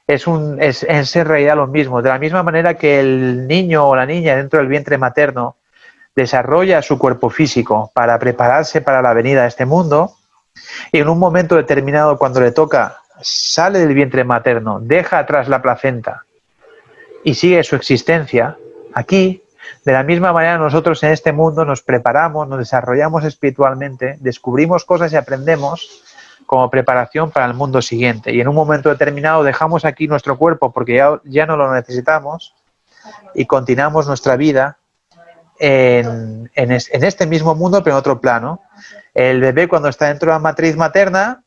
en realidad lo mismo. De la misma manera que el niño o la niña dentro del vientre materno desarrolla su cuerpo físico para prepararse para la venida a este mundo, y en un momento determinado, cuando le toca, sale del vientre materno, deja atrás la placenta y sigue su existencia aquí. De la misma manera, nosotros en este mundo nos preparamos, nos desarrollamos espiritualmente, descubrimos cosas y aprendemos como preparación para el mundo siguiente. Y en un momento determinado dejamos aquí nuestro cuerpo porque ya no lo necesitamos y continuamos nuestra vida en este mismo mundo, pero en otro plano. El bebé, cuando está dentro de la matriz materna,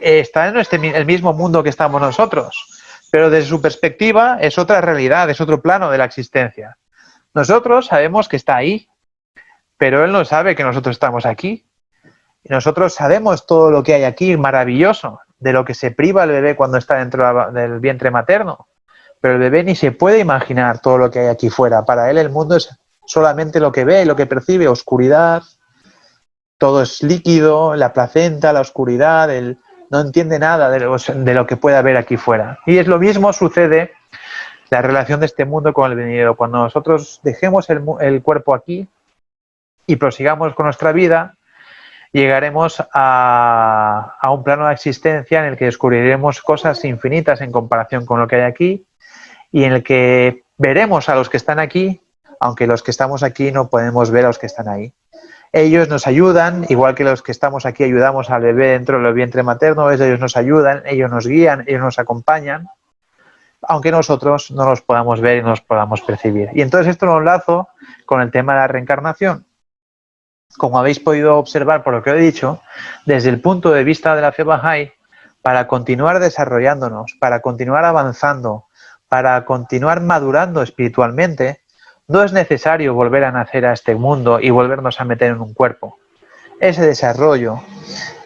está en el mismo mundo que estamos nosotros, pero desde su perspectiva es otra realidad, es otro plano de la existencia. Nosotros sabemos que está ahí, pero él no sabe que nosotros estamos aquí. Y nosotros sabemos todo lo que hay aquí, maravilloso, de lo que se priva el bebé cuando está dentro del vientre materno. Pero el bebé ni se puede imaginar todo lo que hay aquí fuera. Para él el mundo es solamente lo que ve, lo que percibe, oscuridad, todo es líquido, la placenta, la oscuridad, no entiende nada de lo que puede haber aquí fuera. Y es lo mismo sucede la relación de este mundo con el venidero. Cuando nosotros dejemos el cuerpo aquí y prosigamos con nuestra vida, llegaremos a un plano de existencia en el que descubriremos cosas infinitas en comparación con lo que hay aquí, y en el que veremos a los que están aquí, aunque los que estamos aquí no podemos ver a los que están ahí. Ellos nos ayudan, igual que los que estamos aquí ayudamos al bebé dentro del vientre materno. Ellos nos ayudan, ellos nos guían, ellos nos acompañan, aunque nosotros no los podamos ver y no los podamos percibir. Y entonces esto lo enlazo con el tema de la reencarnación. como habéis podido observar por lo que he dicho, desde el punto de vista de la fe Bahá'í, para continuar desarrollándonos, para continuar avanzando, para continuar madurando espiritualmente, no es necesario volver a nacer a este mundo y volvernos a meter en un cuerpo. Ese desarrollo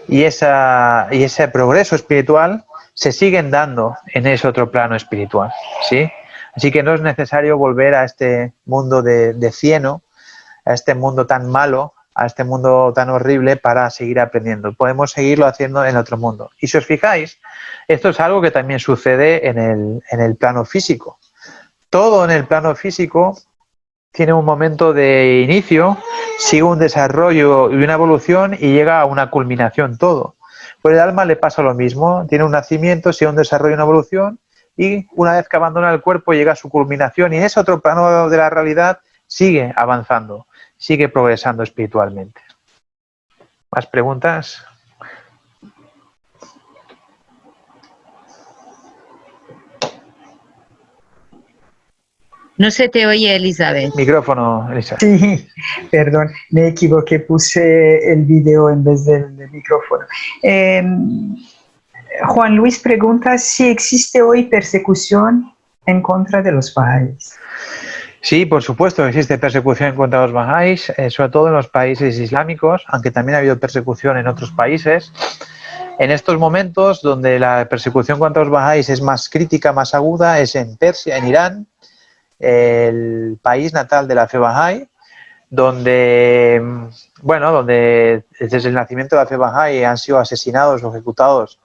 y ese progreso espiritual se siguen dando en ese otro plano espiritual, ¿sí? Así que no es necesario volver a este mundo de cieno, a este mundo tan malo, a este mundo tan horrible para seguir aprendiendo. Podemos seguirlo haciendo en otro mundo. Y si os fijáis, esto es algo que también sucede en el plano físico. Todo en el plano físico tiene un momento de inicio, sigue un desarrollo y una evolución y llega a una culminación todo. Pues el alma le pasa lo mismo, tiene un nacimiento, sigue un desarrollo y una evolución y una vez que abandona el cuerpo llega a su culminación y en ese otro plano de la realidad sigue avanzando, sigue progresando espiritualmente. ¿Más preguntas? No se te oye, Elizabeth. Micrófono, Elisa. Sí, perdón, me equivoqué, puse el video en vez del micrófono. Juan Luis pregunta si existe hoy persecución en contra de los bahá'ís. Sí, por supuesto, existe persecución en contra de los bahá'ís, sobre todo en los países islámicos, aunque también ha habido persecución en otros países. En estos momentos, donde la persecución contra los bahá'ís es más crítica, más aguda, es en Persia, en Irán, el país natal de la fe Bahá'í, donde desde el nacimiento de la fe Bahá'í han sido asesinados o ejecutados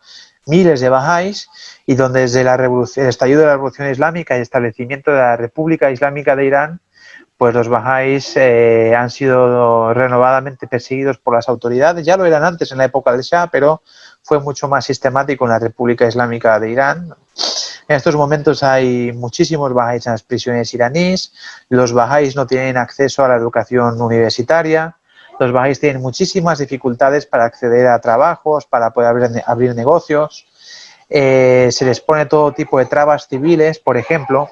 miles de bahá'ís y donde desde el estallido de la Revolución Islámica y el establecimiento de la República Islámica de Irán, pues los bahá'ís han sido renovadamente perseguidos por las autoridades. Ya lo eran antes en la época del Shah, pero fue mucho más sistemático en la República Islámica de Irán. En estos momentos hay muchísimos bahá'ís en las prisiones iraníes, los bahá'ís no tienen acceso a la educación universitaria, los bahá'ís tienen muchísimas dificultades para acceder a trabajos, para poder abrir negocios, se les pone todo tipo de trabas civiles, por ejemplo,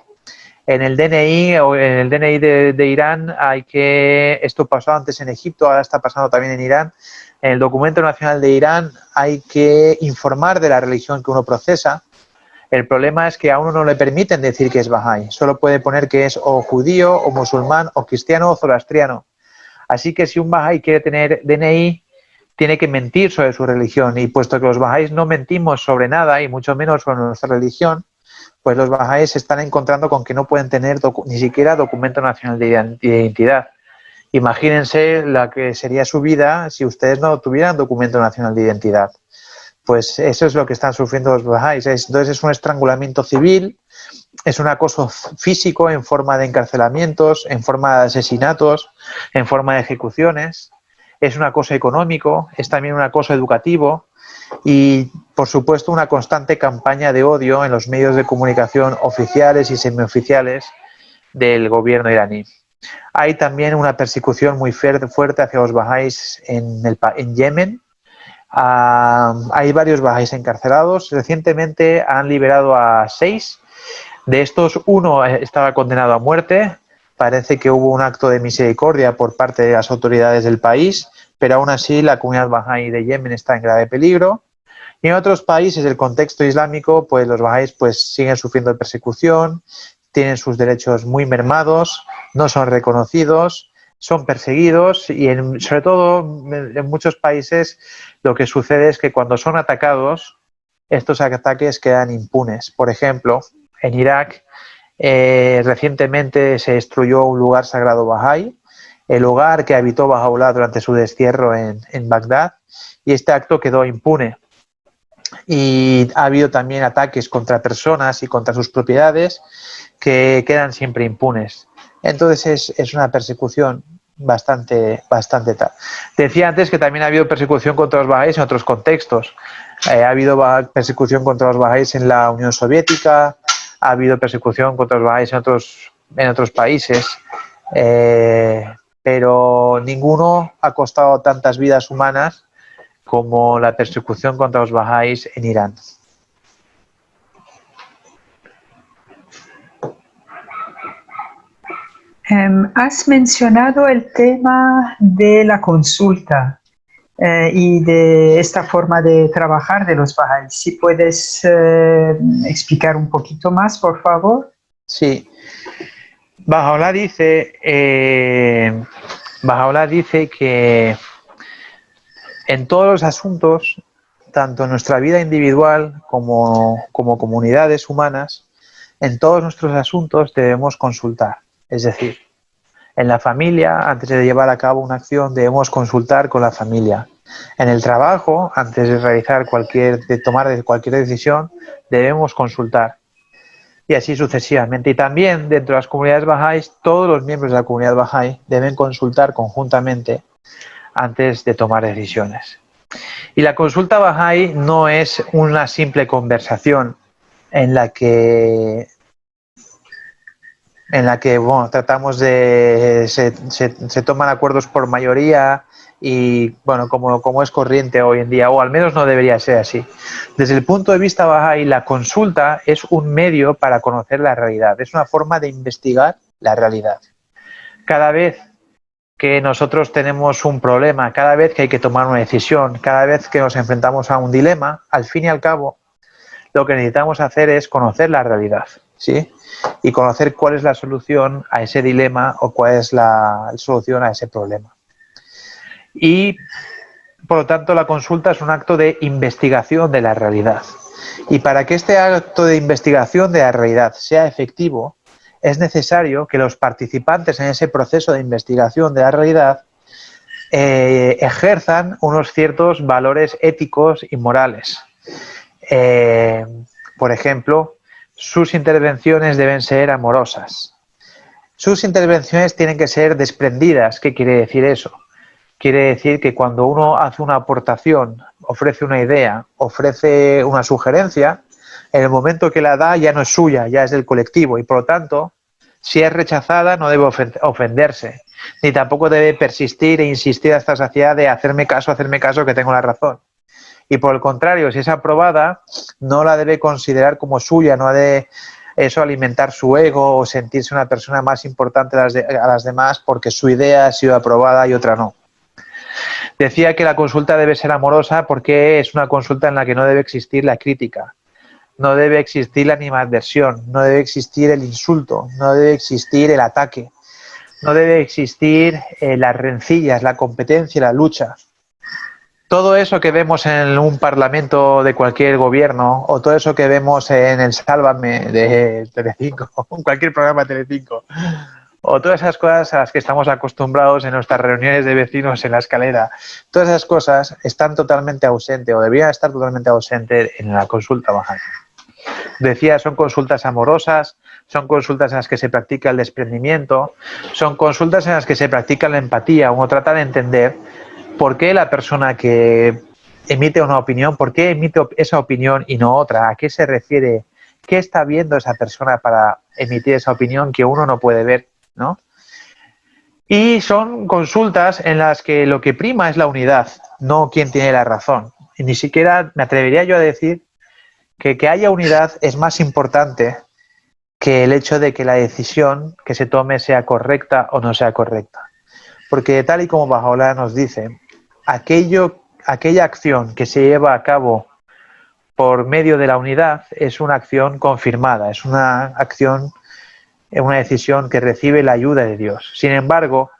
en el DNI o en el DNI de Irán esto pasó antes en Egipto, ahora está pasando también en Irán, en el documento nacional de Irán hay que informar de la religión que uno profesa. El problema es que a uno no le permiten decir que es bahá'í, solo puede poner que es o judío, o musulmán, o cristiano, o zoroastriano. Así que si un bahá'í quiere tener DNI, tiene que mentir sobre su religión, y puesto que los bahá'ís no mentimos sobre nada, y mucho menos sobre nuestra religión, pues los bahá'ís se están encontrando con que no pueden tener ni siquiera documento nacional de identidad. Imagínense la que sería su vida si ustedes no tuvieran documento nacional de identidad. Pues eso es lo que están sufriendo los bahá'ís. Entonces es un estrangulamiento civil, es un acoso físico en forma de encarcelamientos, en forma de asesinatos, en forma de ejecuciones, es un acoso económico, es también un acoso educativo y, por supuesto, una constante campaña de odio en los medios de comunicación oficiales y semioficiales del gobierno iraní. Hay también una persecución muy fuerte hacia los bahá'ís en Yemen. Hay varios bahá'ís encarcelados. Recientemente han liberado a 6. De estos, uno estaba condenado a muerte. Parece que hubo un acto de misericordia por parte de las autoridades del país, pero aún así la comunidad bahá'í de Yemen está en grave peligro. Y en otros países del contexto islámico, pues los bahá'ís pues siguen sufriendo persecución, tienen sus derechos muy mermados, no son reconocidos, son perseguidos y sobre todo en muchos países lo que sucede es que cuando son atacados, estos ataques quedan impunes. Por ejemplo, en Irak recientemente se destruyó un lugar sagrado bahá'í, el lugar que habitó Bahá'u'lláh durante su destierro en Bagdad, y este acto quedó impune. Y ha habido también ataques contra personas y contra sus propiedades que quedan siempre impunes. Entonces es una persecución bastante tal. Decía antes que también ha habido persecución contra los bahá'ís en otros contextos. Ha habido persecución contra los bahá'ís en la Unión Soviética, ha habido persecución contra los bahá'ís en otros países, pero ninguno ha costado tantas vidas humanas como la persecución contra los bahá'ís en Irán. Has mencionado el tema de la consulta y de esta forma de trabajar de los Bahá'í. Si puedes explicar un poquito más, por favor. Sí. Baha'u'lláh dice que en todos los asuntos, tanto en nuestra vida individual como comunidades humanas, en todos nuestros asuntos debemos consultar. Es decir, en la familia, antes de llevar a cabo una acción, debemos consultar con la familia. En el trabajo, antes de realizar tomar cualquier decisión, debemos consultar. Y así sucesivamente. Y también dentro de las comunidades bahá'ís, todos los miembros de la comunidad bahá'í deben consultar conjuntamente antes de tomar decisiones. Y la consulta bahá'í no es una simple conversación en la que bueno, tratamos de se toman acuerdos por mayoría y bueno, como es corriente hoy en día, o al menos no debería ser así. Desde el punto de vista bahá'í, la consulta es un medio para conocer la realidad, es una forma de investigar la realidad. Cada vez que nosotros tenemos un problema, cada vez que hay que tomar una decisión, cada vez que nos enfrentamos a un dilema, al fin y al cabo, lo que necesitamos hacer es conocer la realidad, ¿sí? Y conocer cuál es la solución a ese dilema o cuál es la solución a ese problema. Y, por lo tanto, la consulta es un acto de investigación de la realidad. Y para que este acto de investigación de la realidad sea efectivo, es necesario que los participantes en ese proceso de investigación de la realidad ejerzan unos ciertos valores éticos y morales. Por ejemplo, sus intervenciones deben ser amorosas. Sus intervenciones tienen que ser desprendidas. ¿Qué quiere decir eso? Quiere decir que cuando uno hace una aportación, ofrece una idea, ofrece una sugerencia, en el momento que la da ya no es suya, ya es del colectivo y por lo tanto, si es rechazada no debe ofenderse, ni tampoco debe persistir e insistir hasta la saciedad de hacerme caso que tengo la razón. Y por el contrario, si es aprobada, no la debe considerar como suya, no ha de eso alimentar su ego o sentirse una persona más importante a las demás porque su idea ha sido aprobada y otra no. Decía que la consulta debe ser amorosa porque es una consulta en la que no debe existir la crítica, no debe existir la animadversión, no debe existir el insulto, no debe existir el ataque, no debe existir las rencillas, la competencia y la lucha. Todo eso que vemos en un parlamento de cualquier gobierno o todo eso que vemos en el Sálvame de Telecinco, en cualquier programa de Telecinco, o todas esas cosas a las que estamos acostumbrados en nuestras reuniones de vecinos en la escalera, todas esas cosas están totalmente ausentes o deberían estar totalmente ausentes en la consulta bahá'í. Decía, son consultas amorosas, son consultas en las que se practica el desprendimiento, son consultas en las que se practica la empatía. Uno trata de entender por qué la persona que emite una opinión, por qué emite esa opinión y no otra, a qué se refiere, qué está viendo esa persona para emitir esa opinión que uno no puede ver, ¿no? Y son consultas en las que lo que prima es la unidad, no quién tiene la razón. Y ni siquiera me atrevería yo a decir que haya unidad es más importante que el hecho de que la decisión que se tome sea correcta o no sea correcta. Porque tal y como Baha'u'lláh nos dice, aquella acción que se lleva a cabo por medio de la unidad es una acción confirmada, es una acción, una decisión que recibe la ayuda de Dios. Sin embargo,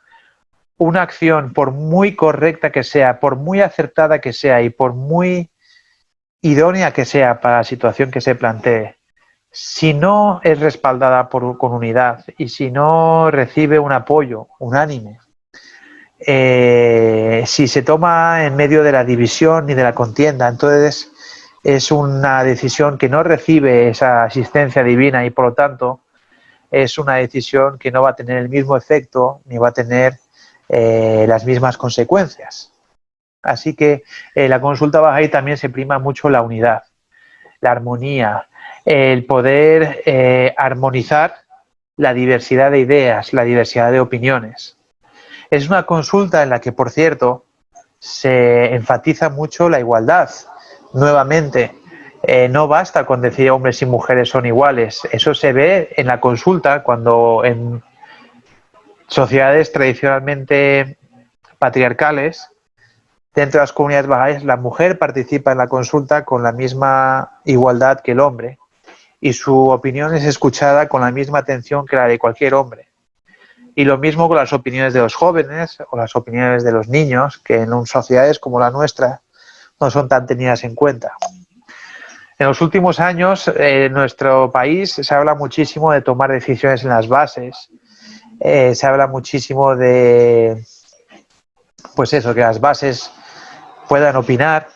una acción, por muy correcta que sea, por muy acertada que sea y por muy idónea que sea para la situación que se plantee, si no es respaldada con unidad y si no recibe un apoyo unánime, si se toma en medio de la división y de la contienda, entonces es una decisión que no recibe esa asistencia divina y por lo tanto es una decisión que no va a tener el mismo efecto ni va a tener las mismas consecuencias. Así que la consulta bahá'í también se prima mucho la unidad, la armonía, el poder armonizar la diversidad de ideas, la diversidad de opiniones. Es una consulta en la que, por cierto, se enfatiza mucho la igualdad. Nuevamente, no basta con decir hombres y mujeres son iguales. Eso se ve en la consulta cuando sociedades tradicionalmente patriarcales, dentro de las comunidades bahá'ís, la mujer participa en la consulta con la misma igualdad que el hombre y su opinión es escuchada con la misma atención que la de cualquier hombre. Y lo mismo con las opiniones de los jóvenes o las opiniones de los niños, que en sociedades como la nuestra no son tan tenidas en cuenta. En los últimos años, en nuestro país se habla muchísimo de tomar decisiones en las bases, se habla muchísimo de, pues eso, que las bases puedan opinar,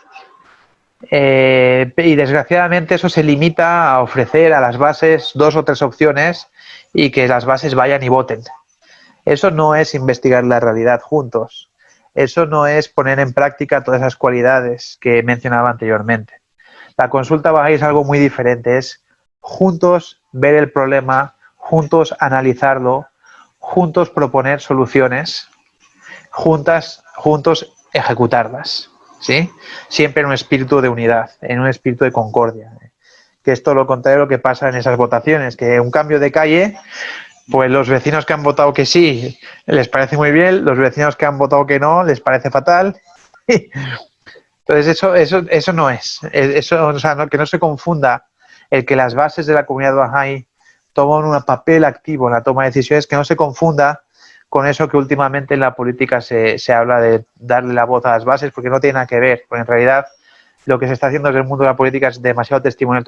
y desgraciadamente eso se limita a ofrecer a las bases 2 o 3 opciones y que las bases vayan y voten. Eso no es investigar la realidad juntos, eso no es poner en práctica todas esas cualidades que mencionaba anteriormente. La consulta bahá'í es algo muy diferente, es juntos ver el problema, juntos analizarlo, juntos proponer soluciones, juntos ejecutarlas, ¿sí? Siempre en un espíritu de unidad, en un espíritu de concordia. Que es todo lo contrario de lo que pasa en esas votaciones, que un cambio de calle, pues los vecinos que han votado que sí les parece muy bien, los vecinos que han votado que no les parece fatal. Entonces eso no es. Eso, o sea, que no se confunda el que las bases de la comunidad bahá'í toman un papel activo en la toma de decisiones, que no se confunda con eso que últimamente en la política se habla de darle la voz a las bases, porque no tiene nada que ver, porque en realidad lo que se está haciendo desde el mundo de la política es demasiado testimonial.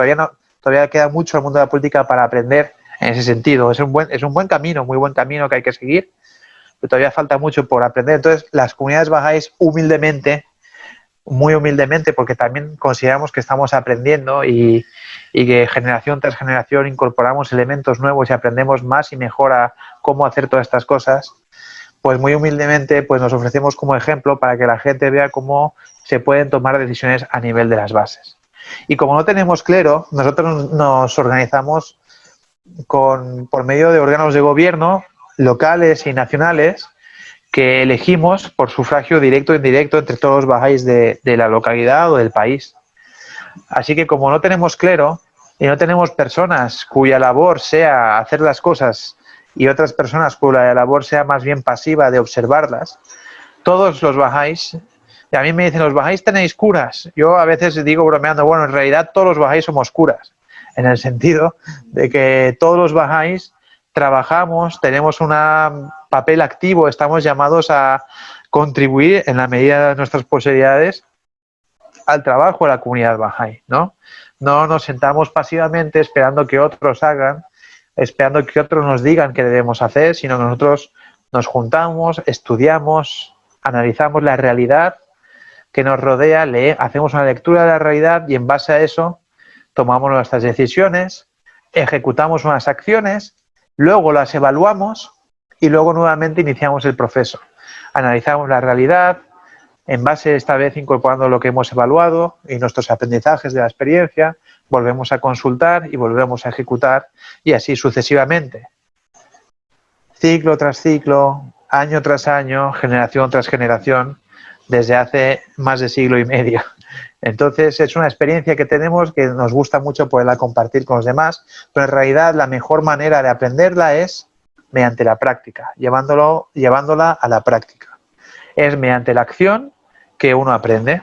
Todavía queda mucho el mundo de la política para aprender en ese sentido. Es un buen camino, muy buen camino que hay que seguir, pero todavía falta mucho por aprender. Entonces, las comunidades bahá'ís humildemente, muy humildemente, porque también consideramos que estamos aprendiendo y que generación tras generación incorporamos elementos nuevos y aprendemos más y mejor a cómo hacer todas estas cosas, pues muy humildemente pues nos ofrecemos como ejemplo para que la gente vea cómo se pueden tomar decisiones a nivel de las bases. Y como no tenemos clero, nosotros nos organizamos por medio de órganos de gobierno locales y nacionales que elegimos por sufragio directo e indirecto entre todos los bahá'ís de la localidad o del país. Así que como no tenemos clero y no tenemos personas cuya labor sea hacer las cosas y otras personas cuya labor sea más bien pasiva de observarlas, todos los bahá'ís, y a mí me dicen, ¿los bahá'ís tenéis curas? Yo a veces digo bromeando, bueno, en realidad todos los bahá'ís somos curas, en el sentido de que todos los bahá'ís trabajamos, tenemos un papel activo, estamos llamados a contribuir en la medida de nuestras posibilidades al trabajo de la comunidad bahá'í, ¿no? No nos sentamos pasivamente esperando que otros hagan, esperando que otros nos digan qué debemos hacer, sino que nosotros nos juntamos, estudiamos, analizamos la realidad que nos rodea, hacemos una lectura de la realidad y en base a eso tomamos nuestras decisiones, ejecutamos unas acciones, luego las evaluamos y luego nuevamente iniciamos el proceso. Analizamos la realidad, en base esta vez incorporando lo que hemos evaluado y nuestros aprendizajes de la experiencia, volvemos a consultar y volvemos a ejecutar y así sucesivamente. Ciclo tras ciclo, año tras año, generación tras generación, desde hace más de siglo y medio. Entonces es una experiencia que tenemos que nos gusta mucho poderla compartir con los demás, pero en realidad la mejor manera de aprenderla es mediante la práctica, llevándola a la práctica. Es mediante la acción que uno aprende.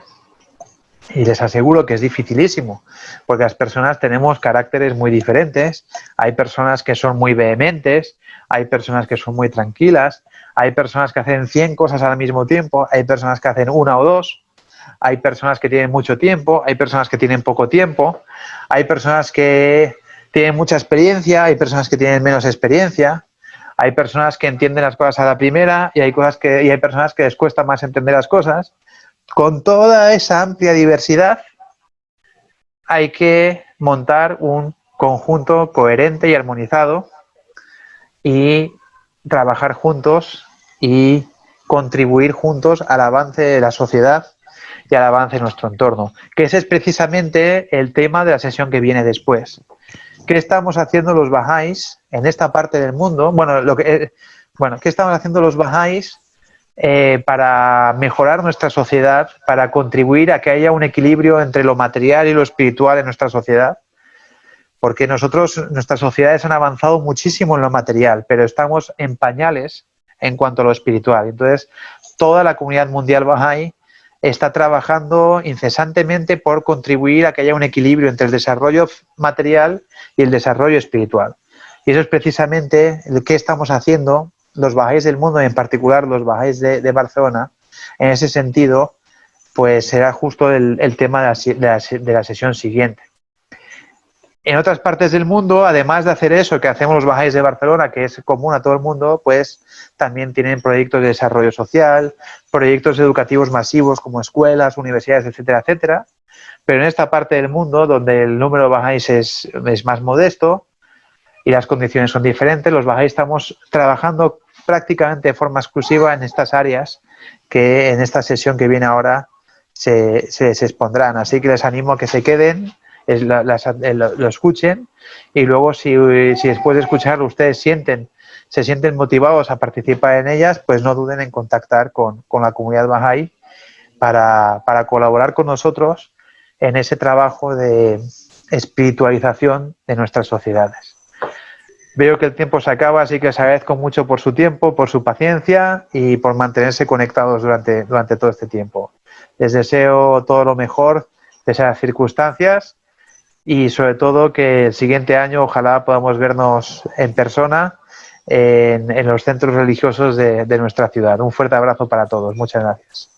Y les aseguro que es dificilísimo, porque las personas tenemos caracteres muy diferentes. Hay personas que son muy vehementes, hay personas que son muy tranquilas, hay personas que hacen 100 cosas al mismo tiempo, hay personas que hacen 1 o 2, hay personas que tienen mucho tiempo, hay personas que tienen poco tiempo, hay personas que tienen mucha experiencia, hay personas que tienen menos experiencia, hay personas que entienden las cosas a la primera y hay personas que les cuesta más entender las cosas. Con toda esa amplia diversidad hay que montar un conjunto coherente y armonizado y trabajar juntos y contribuir juntos al avance de la sociedad y al avance de nuestro entorno, que ese es precisamente el tema de la sesión que viene después. ¿Qué estamos haciendo los bahá'ís en esta parte del mundo? ¿Qué estamos haciendo los bahá'ís para mejorar nuestra sociedad, para contribuir a que haya un equilibrio entre lo material y lo espiritual en nuestra sociedad? Porque nuestras sociedades han avanzado muchísimo en lo material, pero estamos en pañales en cuanto a lo espiritual. Entonces, toda la comunidad mundial Bahá'í está trabajando incesantemente por contribuir a que haya un equilibrio entre el desarrollo material y el desarrollo espiritual. Y eso es precisamente lo que estamos haciendo los Bahá'ís del mundo, y en particular los Bahá'ís de Barcelona. En ese sentido, pues será justo el tema de la sesión siguiente. En otras partes del mundo, además de hacer eso que hacemos los Bahá'ís de Barcelona, que es común a todo el mundo, pues también tienen proyectos de desarrollo social, proyectos educativos masivos como escuelas, universidades, etcétera, etcétera. Pero en esta parte del mundo, donde el número de Bahá'ís es más modesto y las condiciones son diferentes, los Bahá'ís estamos trabajando prácticamente de forma exclusiva en estas áreas que en esta sesión que viene ahora se expondrán. Así que les animo a que se queden, lo escuchen, y luego si después de escucharlo ustedes se sienten motivados a participar en ellas, pues no duden en contactar con la comunidad Bahá'í para colaborar con nosotros en ese trabajo de espiritualización de nuestras sociedades. Veo que el tiempo se acaba, así que les agradezco mucho por su tiempo, por su paciencia y por mantenerse conectados durante todo este tiempo. Les deseo todo lo mejor de esas circunstancias y sobre todo que el siguiente año ojalá podamos vernos en persona en los centros religiosos de nuestra ciudad. Un fuerte abrazo para todos. Muchas gracias.